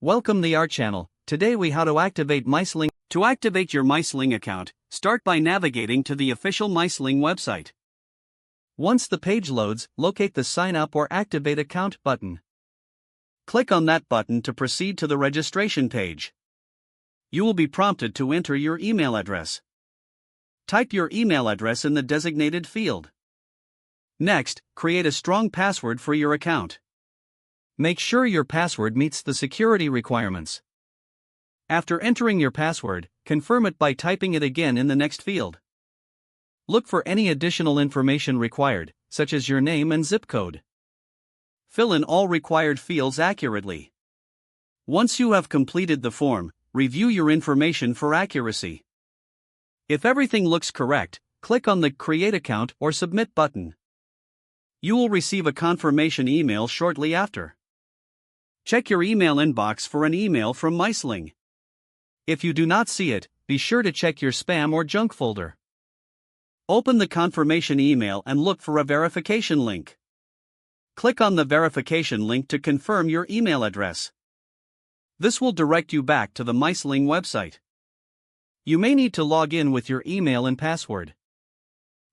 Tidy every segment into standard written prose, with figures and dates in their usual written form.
Welcome to our channel. Today we how to activate MySling. To activate your MySling account, start by navigating to the official MySling website. Once the page loads, locate the Sign Up or Activate Account button. Click on that button to proceed to the registration page. You will be prompted to enter your email address. Type your email address in the designated field. Next, create a strong password for your account. Make sure your password meets the security requirements. After entering your password, confirm it by typing it again in the next field. Look for any additional information required, such as your name and zip code. Fill in all required fields accurately. Once you have completed the form, review your information for accuracy. If everything looks correct, click on the Create Account or Submit button. You will receive a confirmation email shortly after. Check your email inbox for an email from MySling. If you do not see it, be sure to check your spam or junk folder. Open the confirmation email and look for a verification link. Click on the verification link to confirm your email address. This will direct you back to the MySling website. You may need to log in with your email and password.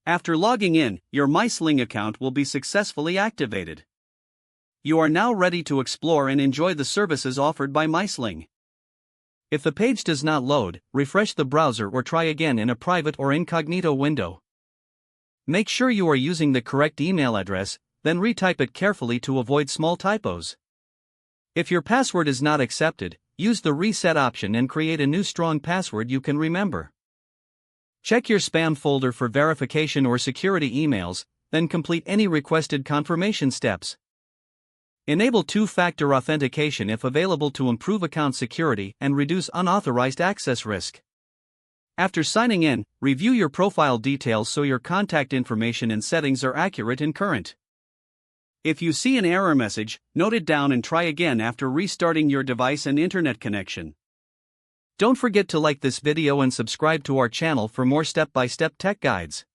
After logging in, your MySling account will be successfully activated. You are now ready to explore and enjoy the services offered by MySling. If the page does not load, refresh the browser or try again in a private or incognito window. Make sure you are using the correct email address, then retype it carefully to avoid small typos. If your password is not accepted, use the reset option and create a new strong password you can remember. Check your spam folder for verification or security emails, then complete any requested confirmation steps. Enable two-factor authentication if available to improve account security and reduce unauthorized access risk. After signing in, review your profile details so your contact information and settings are accurate and current. If you see an error message, note it down and try again after restarting your device and internet connection. Don't forget to like this video and subscribe to our channel for more step-by-step tech guides.